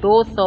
200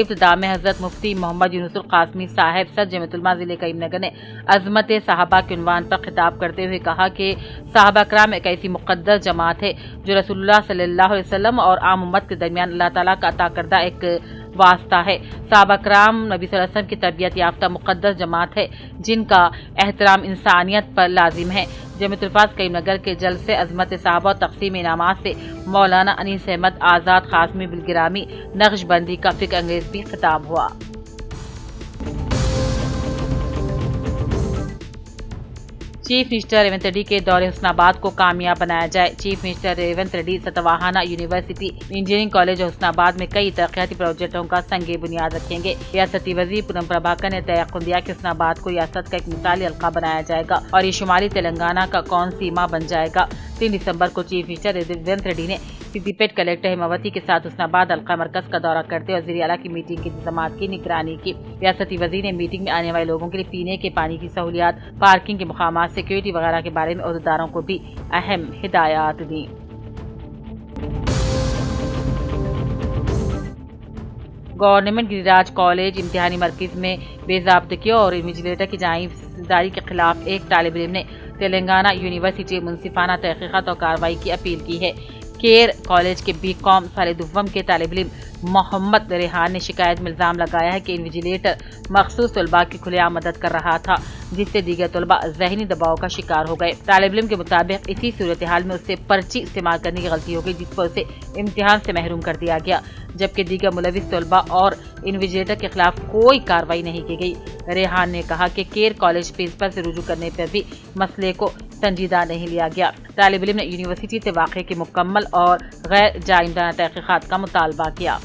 ابتدا میں حضرت مفتی محمد یونس القاسمی صاحب صدر جمعیت علماء ضلع کریم نگر نے عظمت صحابہ کے عنوان پر خطاب کرتے ہوئے کہا کہ صحابہ کرام ایک ایسی مقدس جماعت ہے جو رسول اللہ صلی اللہ علیہ وسلم اور عام امت کے درمیان اللہ تعالیٰ کا عطا کردہ ایک واسطہ ہے۔ صحابہ کرام نبی صلی اللہ علیہ وسلم کی تربیت یافتہ مقدس جماعت ہے جن کا احترام انسانیت پر لازم ہے۔ جامعۃ الفاظ کریم نگر کے جلسے عظمت صحابہ اور تقسیم انعامات سے مولانا انیس احمد آزاد خاصمی بالگرامی نقش بندی کا فکر انگیز بھی خطاب ہوا۔ چیف منسٹر ریونت ریڈی کے دورے حسن آباد کو کامیاب بنایا جائے۔ Chief minister Revanth Reddy Satavahana university engineering college Husnabad میں کئی ترقیاتی پروجیکٹوں کا سنگ بنیاد رکھیں گے۔ ریاستی وزیر پونم پربھاکر نے تیقن دیا کہ حسن آباد کو ریاست کا ایک مثالی حلقہ بنایا جائے گا اور یہ شمالی تلنگانہ کا کون سیما بن جائے گا۔ 3 دسمبر کو چیف منسٹر ریونت ریڈی نے سدی پیٹ کلیکٹر ہیماوتی کے ساتھ حسن آباد حلقہ مرکز کا دورہ کرتے وزیر اعلیٰ کی میٹنگ کے انتظامات کی نگرانی کی۔ ریاستی وزیر نے میٹنگ میں آنے والے لوگوں کے لیے پینے کے پانی کی سہولیات، پارکنگ کے مقامات، سیکیورٹی وغیرہ کے بارے میں عہدیداروں کو بھی اہم ہدایات دیں۔ گورنمنٹ گریراج کالج امتحانی مرکز میں بے ضابطگیوں اور انویجیلیٹر کی جانبداری کے خلاف ایک طالب علم نے تلنگانہ یونیورسٹی منصفانہ تحقیقات اور کارروائی کی اپیل کی ہے۔ کیئر کالج کے بی کام سال دوم کے طالب علم محمد ریحان نے شکایت میں الزام لگایا ہے کہ انویجیلیٹر مخصوص طلباء کی کھلے عام مدد کر رہا تھا جس سے دیگر طلباء ذہنی دباؤ کا شکار ہو گئے۔ طالب علم کے مطابق اسی صورتحال میں اس سے پرچی استعمال کرنے کی غلطی ہو گئی جس پر اسے امتحان سے محروم کر دیا گیا، جبکہ دیگر ملوث طلباء اور انویجیلیٹر کے خلاف کوئی کارروائی نہیں کی گئی۔ ریحان نے کہا کہ کیئر کالج پرنسپل سے رجوع کرنے پر بھی مسئلے کو سنجیدہ نہیں لیا گیا۔ طالب علم نے یونیورسٹی سے واقعے کی مکمل اور غیر جانبدارانہ تحقیقات کا مطالبہ کیا۔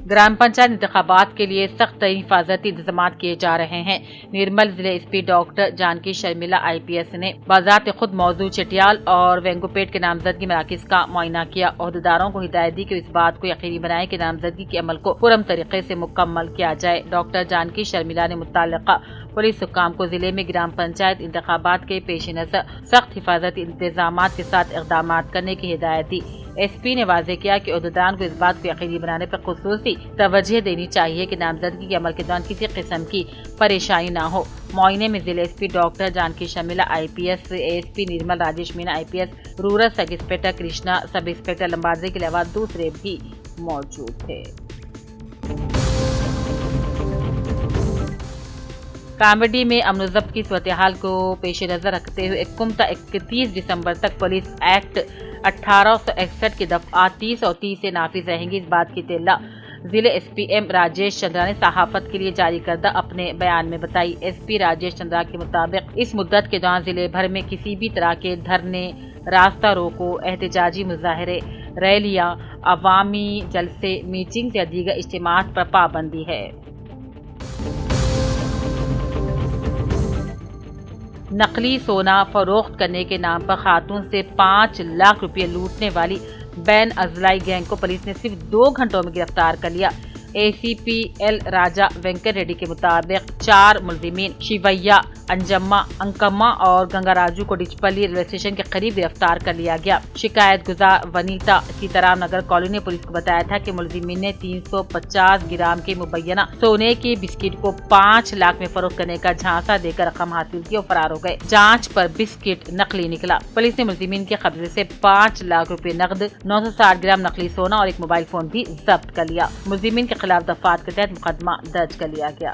گرام پنچایت انتخابات کے لیے سخت ترین حفاظتی انتظامات کیے جا رہے ہیں۔ نرمل ضلع S P doctor Janaki Sharmila IPS نے بذات خود موضوع چٹیال اور وینگوپیٹ کے نامزدگی مراکز کا معائنہ کیا۔ عہدیداروں کو ہدایت دی کہ اس بات کو یقینی بنائیں کہ نامزدگی کے عمل کو پرامن طریقے سے مکمل کیا جائے۔ ڈاکٹر جانکی شرمیلا نے متعلقہ پولیس حکام کو ضلع میں گرام پنچایت انتخابات کے پیش نظر سخت حفاظتی انتظامات کے ساتھ اقدامات کرنے کی ہدایت دی۔ ایس پی نے واضح کیا کہ عہدیداران کو اس بات کو یقینی بنانے پر خصوصی توجہ دینی چاہیے کہ نامزدگی کے عمل کے دوران کسی قسم کی پریشانی نہ ہو۔ معائنے میں ضلع S P doctor Janaki Sharmila IPS، ASP Nirmal Rajesh Meena IPS، rural sub inspector Krishna, sub inspector Lambardi کے علاوہ دوسرے بھی موجود تھے۔ کامیڈی میں امن و ضبط کی صورتحال کو پیش نظر رکھتے ہوئے حکومت 31 دسمبر تک پولیس ایکٹ 1861 کی دفعات 30 اور 30 سے نافذ رہیں گی۔ اس بات کی اطلاع ضلع SPM راجیش چندرا نے صحافت کے لیے جاری کردہ اپنے بیان میں بتائی۔ SP راجیش چندرا کے مطابق اس مدت کے دوران ضلع بھر میں کسی بھی طرح کے دھرنے، راستہ روکو، احتجاجی مظاہرے، ریلیاں، عوامی جلسے، میٹنگ یا دیگر اجتماعات پر پابندی ہے۔ نقلی سونا فروخت کرنے کے نام پر خاتون سے 5 لاکھ روپے لوٹنے والی بین اضلاعی گینگ کو پولیس نے صرف 2 گھنٹوں میں گرفتار کر لیا۔ ACPL راجا وینکٹ ریڈی کے مطابق 4 ملزمین شیویا، انجما، انکما اور گنگا راجو کو ڈچپلی ریلوے اسٹیشن کے قریب گرفتار کر لیا گیا۔ شکایت گزار ونیتا سیتارام نگر کالونی نے پولیس کو بتایا تھا کہ ملزمین نے 350 گرام کے مبینہ سونے کی بسکٹ کو 5 لاکھ میں فروخت کرنے کا جھانسا دے کر رقم حاصل کی اور فرار ہو گئے۔ جانچ پر بسکٹ نقلی نکلا۔ پولیس نے ملزمین کے قبضے سے 5 لاکھ روپے نقد، 960 گرام نقلی سونا اور ایک موبائل فون بھی ضبط کر لیا۔ ملزمین کے خلاف دفعات کے تحت مقدمہ درج کر لیا گیا۔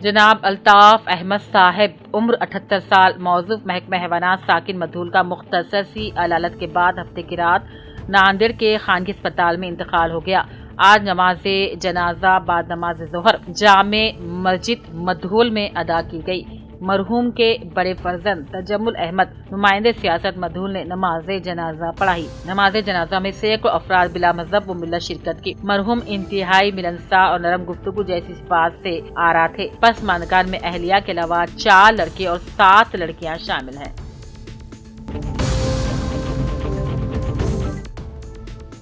جناب الطاف احمد صاحب عمر 78 سال موظف محکمہ حیوانات ساکن مدھول کا مختصر سی علالت کے بعد ہفتے کی رات ناندیڑ کے خانگی اسپتال میں انتقال ہو گیا۔ آج نماز جنازہ بعد نماز ظہر جامع مسجد مدھول میں ادا کی گئی۔ مرحوم کے بڑے فرزند تجمل احمد نمائندے سیاست مدھول نے نماز جنازہ پڑھائی۔ نماز جنازہ میں سینکڑوں افراد بلا مذہب و ملت شرکت کی۔ مرحوم انتہائی ملنسار اور نرم گفتگو جیسی صفات سے آرا تھے۔ پسماندگان میں اہلیہ کے علاوہ 4 لڑکے اور 7 لڑکیاں شامل ہیں۔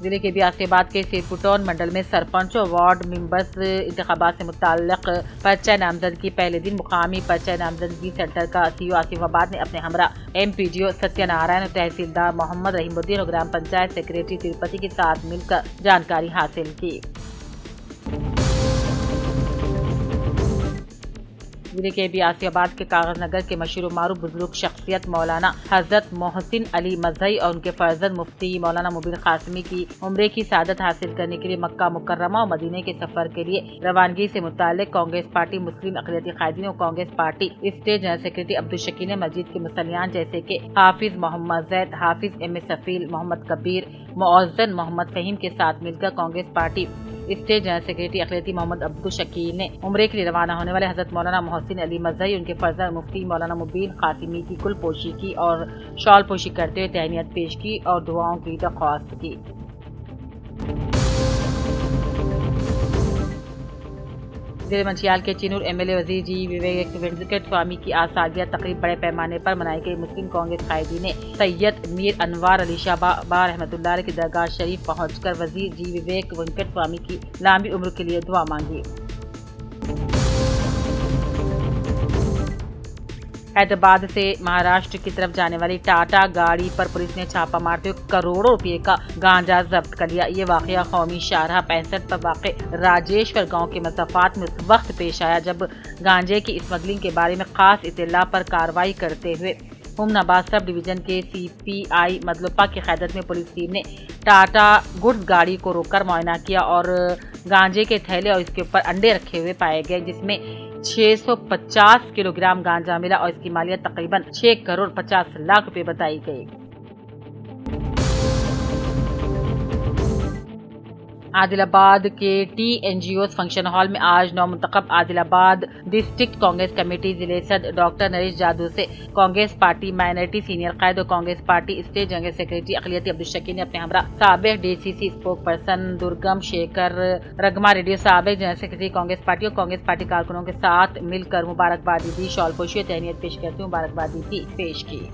ضلع کے بیاسیاباد کے سیرپوٹون منڈل میں سرپنچ اور وارڈ ممبرز انتخابات سے متعلق پرچہ نامزدگی پہلے دن مقامی پرچہ نامزدگی سینٹر کا سی او آصف آباد نے اپنے ہمراہ M P D O Satya Narayan اور تحصیلدار محمد رحیم الدین اور گرام پنچایت سیکریٹری تروپتی کے ساتھ مل کر جانکاری حاصل کی۔ ضلع کے بیاسیاباد کے کاغذ نگر کے مشہور و معروف بزرگ شخصیت مولانا حضرت محسن علی مزہی اور ان کے فرزند مفتی مولانا مبین قاسمی کی عمرے کی سعادت حاصل کرنے کے لیے مکہ مکرمہ اور مدینے کے سفر کے لیے روانگی سے متعلق کانگریس پارٹی مسلم اقلیتی قائدین اور Congress party state general secretary Abdul Shakeel نے مسجد کے مصلیان جیسے کہ حافظ محمد زید، حافظ ایم سفیل، محمد کبیر، مؤذن محمد فہیم کے ساتھ مل کر Congress party state general secretary اقلیتی محمد عبدالشکیل نے عمرے کے لیے روانہ ہونے والے حضرت مولانا محسن علی مزہی ان کے فرزند مفتی مولانا مبین قاسمی کی کل پوشی کی اور شال پوشی کرتے ہوئے تہنیت پیش کی اور دعاؤں کی درخواست کی۔ ضلع منشیال کے چینور ایم ایل اے وزیر جی وویک وینکٹ سوامی کی آج سالگرہ تقریب بڑے پیمانے پر منائی گئی۔ مسلم کانگریس قائدین نے سید میر انوار علی شاہ بابا رحمۃ اللہ علیہ کی درگاہ شریف پہنچ کر وزیر جی وویک وینکٹ سوامی کی لمبی عمر کے لیے دعا مانگی۔ حیدرآباد سے مہاراشٹر کی طرف جانے والی ٹاٹا گاڑی پر پولیس نے چھاپا مارتے ہوئے کروڑوں روپے کا گانجا ضبط کر لیا۔ یہ واقعہ قومی شاہراہ 65 پر واقع راجیشور گاؤں کے مسافات میں اس وقت پیش آیا جب گانجے کی اسمگلنگ کے بارے میں خاص اطلاع پر کارروائی کرتے ہوئے ہومنآباد سب ڈویژن کے سی پی آئی مدلپا کی قیادت میں پولیس ٹیم نے ٹاٹا گڈز گاڑی کو روک کر معائنہ کیا اور گانجے کے تھیلے اور اس کے اوپر انڈے رکھے ہوئے پائے گئے، جس میں 650 کلو گرام گانجا ملا اور اس کی مالیت تقریباً 6 کروڑ 50 لاکھ روپے بتائی گئی۔ عادل آباد کے T N G Os function hall میں آج نو منتخب عادل آباد ڈسٹرکٹ کانگریس کمیٹی ضلع صدر ڈاکٹر نریش جادو سے کانگریس پارٹی مائنارٹی سینئر قائد اور Congress party state general secretary اقلیتی عبدالشکیل نے اپنے ہمراہ سابق D C C spokesperson Durgam Shekhar رگما ریڈیو سابق جنرل سیکریٹری کانگریس پارٹی اور کانگریس پارٹی کارکنوں کے ساتھ مل کر مبارکبادی دی، شال پوشی اور تہنیت پیش کرتے ہوئے مبارکبادی بھی پیش کی۔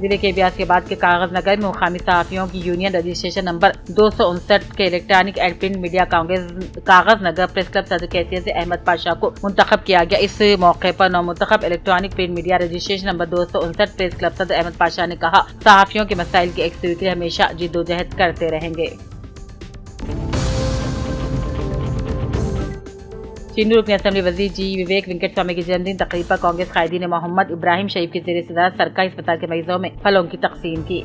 ضلع کے بیاسیاباد کے کاغذ نگر میں مقامی صحافیوں کی یونین رجسٹریشن نمبر 259 کے الیکٹرانک اینڈ پرنٹ میڈیا کاغذ نگر پریس کلب صدر کی حیثیت سے احمد پاشا کو منتخب کیا گیا۔ اس موقع پر نو منتخب electronic print media registration number 259 press club صدر احمد پاشا نے کہا، صحافیوں کے مسائل کی یکسوئی کے لیے ہمیشہ جدوجہد کرتے رہیں گے۔ چینور رکن اسمبلی وزیر جی وویک وینکٹ سوامی کی جنم دن تقریب پر کانگریس قائدین نے محمد ابراہیم شریف کی زیر صدارت سرکاری اسپتال کے مریضوں میں پھلوں کی تقسیم کی۔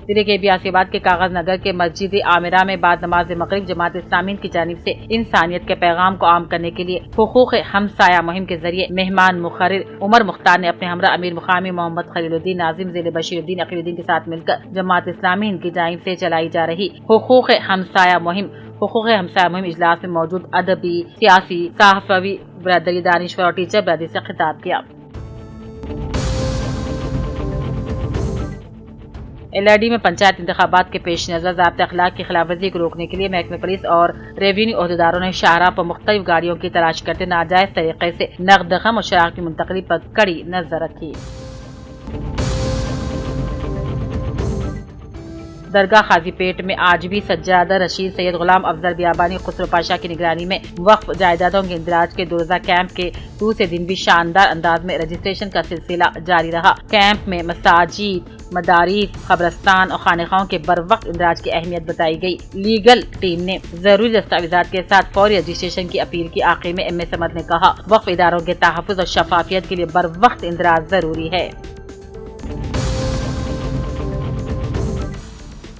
ضلع کے بیاسیاباد کے کاغذ نگر کے مسجد عامرہ میں بعد نماز مغرب جماعت اسلامی کی جانب سے انسانیت کے پیغام کو عام کرنے کے لیے حقوق ہمسایہ مہم کے ذریعے مہمان مقرر عمر مختار نے اپنے ہمراہ امیر مقامی محمد خلیل الدین، ناظم ضلع بشیر الدین عقیل الدین کے ساتھ مل کر جماعت اسلامی کی جانب سے چلائی جا رہی حقوق ہمسایہ مہم اجلاس میں موجود ادبی، سیاسی، صحافی برادری، دانشور اور ٹیچر برادری سے خطاب کیا۔ ایل آر ڈی میں پنچایت انتخابات کے پیش نظر ضابطۂ اخلاق کی خلاف ورزی کو روکنے کے لیے محکمہ پولیس اور ریونیو عہدیداروں نے شاہراہ پر مختلف گاڑیوں کی تلاش کرتے ناجائز طریقے سے نقد رقم اور شراب کی منتقلی پر کڑی نظر رکھی۔ درگاہ قاضی پیٹ میں آج بھی سجادہ رشید، سید غلام افضل بیابانی، خسرو پاشا کی نگرانی میں وقف جائیدادوں کے اندراج کے 2 روزہ کیمپ کے دوسرے دن بھی شاندار انداز میں رجسٹریشن کا سلسلہ جاری رہا۔ کیمپ میں مساجد، مدارس، قبرستان اور خانقاہوں کے بر وقت اندراج کی اہمیت بتائی گئی۔ لیگل ٹیم نے ضروری دستاویزات کے ساتھ فوری رجسٹریشن کی اپیل کی۔ آخر میں ایم اے سمد نے کہا، وقف اداروں کے تحفظ اور شفافیت کے لیے بر وقت اندراج ضروری ہے۔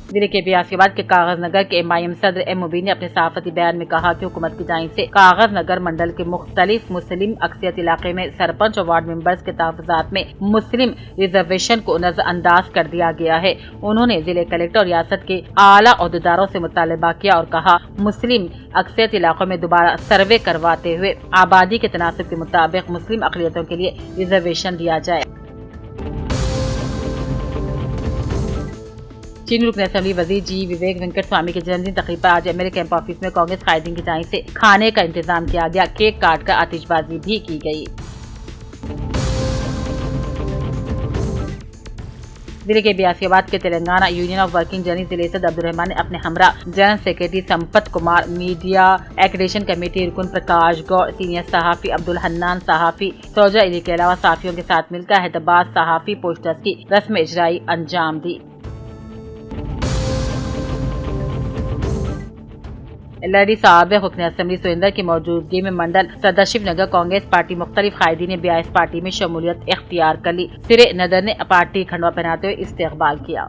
ضلع کے بیاسیاباد کے کاغذ نگر کے MIM صدر ایم مبین نے اپنے صحافتی بیان میں کہا کہ حکومت کی جانب سے کاغذ نگر منڈل کے مختلف مسلم اکثریت علاقے میں سرپنچ اور وارڈ ممبرز کے تحفظات میں مسلم ریزرویشن کو نظر انداز کر دیا گیا ہے۔ انہوں نے ضلع کلکٹر اور ریاست کے اعلیٰ عہدیداروں سے مطالبہ کیا اور کہا، مسلم اکثریت علاقوں میں دوبارہ سروے کرواتے ہوئے آبادی کے تناسب کے مطابق مسلم اقلیتوں کے لیے ریزرویشن دیا جائے۔ چینی رکن اسمبلی وزیر جی وویک وینکٹ سوامی کے جنم دن تقریب پر آج MLA کیمپ آفس میں کانگریس قائدین کی جانب سے کھانے کا انتظام کیا گیا۔ کیک کاٹ کر آتش بازی بھی کی گئی۔ ضلع کے بیاسیاباد کے Telangana union of working journalist ضلع صدر عبدالرحمان نے اپنے ہمراہ general secretary Sampat Kumar, media accreditation committee رکن پرکاش گوڑ، سینئر صحافی عبدالحنان صحافی سوجا علی کے علاوہ صحافیوں کے ساتھ مل کر حیدرآباد صحافی پوسٹرز کی رسم اجرائی انجام دی۔ LRD سابق رکن اسمبلی سریندر کی موجودگی میں منڈل صدر شیو نگر کانگریس پارٹی مختلف قائدین نے بھی اس پارٹی میں شمولیت اختیار کر لی۔ سرے ندر نے پارٹی کھنڈوا پہناتے ہوئے استقبال کیا۔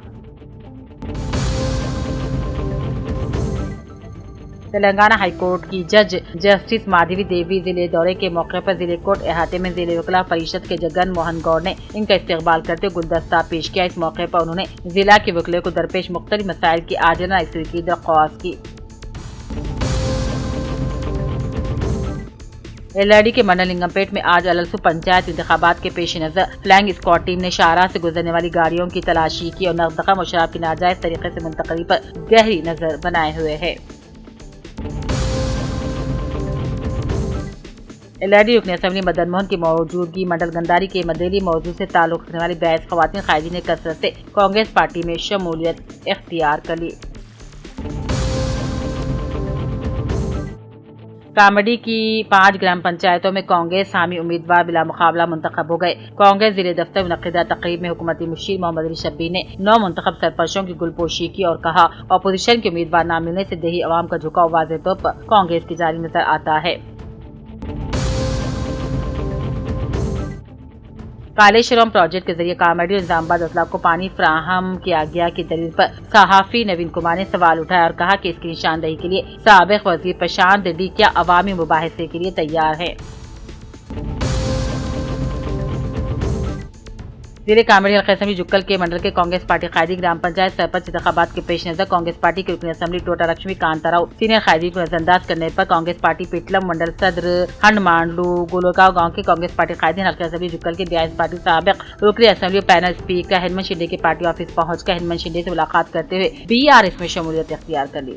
تلنگانہ ہائی کورٹ کی جج جسٹس مادھوی دیوی ضلع دورے کے موقع پر ضلع کوٹ احاطے میں ضلع وکلا پریشد کے جگن موہن گوڑ نے ان کا استقبال کرتے ہوئے گلدستہ پیش کیا۔ اس موقع پر انہوں نے ضلع کے وکلوں کو درپیش مختلف مسائل کی عاجلانہ حل کی درخواست کی۔ LRD کے منڈل لنگم پیٹ میں آج السو پنچایت انتخابات کے پیش نظر فلائنگ اسکواڈ ٹیم نے شاہراہ سے گزرنے والی گاڑیوں کی تلاشی کی اور نقد رقم اور شراب کی ناجائز طریقے سے منتقلی پر گہری نظر بنائے ہوئے ہے۔ LRD رکن اسمبلی مدن موہن کی موجودگی منڈل گنداری کے مدیلی موضوع سے تعلق رکھنے والی 22 خواتین قائدین نے کثرت سے کانگریس پارٹی میں شمولیت اختیار کر لی۔ کامڈی کی 5 گرام پنچایتوں میں کانگریس حامی امیدوار بلا مقابلہ منتخب ہو گئے۔ کانگریس ضلع دفتر منعقدہ تقریب میں حکومتی مشیر محمد علی شبیر نے 9 منتخب سرپرستوں کی گلپوشی کی اور کہا اپوزیشن کے امیدوار نہ ملنے سے دیہی عوام کا جھکاؤ واضح طور پر کانگریس کی جاری نظر آتا ہے۔ کالیشورم پروجیکٹ کے ذریعے کامڈی اور نظام آباد اضلاع کو پانی فراہم کیا گیا کی دلیل پر صحافی نوین کمار نے سوال اٹھایا اور کہا کہ اس کی نشاندہی کے لیے سابق وزیر پرشانت ریڈی کیا عوامی مباحثے کے لیے تیار ہے۔ ضلع کامڈی حلقہ اسمبلی جکل کے منڈل کے کانگریس پارٹی قائدین گرام پنچایت سرپنچ انتخابات کے پیش نظر کانگریس پارٹی کے رکن اسمبلی ٹوٹا لکشمی کانتا راؤ سینئر قائدین کو نظر انداز کرنے پر کانگریس پارٹی پیٹلم منڈل صدر ہنڈ مانڈلو گولوگاؤں گاؤں کے کانگریس پارٹی قائدین حلقہ اسمبلی جکل کے بیائس پارٹی سابق رکن assembly panel speaker Hanumanth Shinde کے پارٹی آفس پہنچ کر ہنمنت شنڈے سے ملاقات کرتے ہوئے BRS میں شمولیت اختیار کر لی۔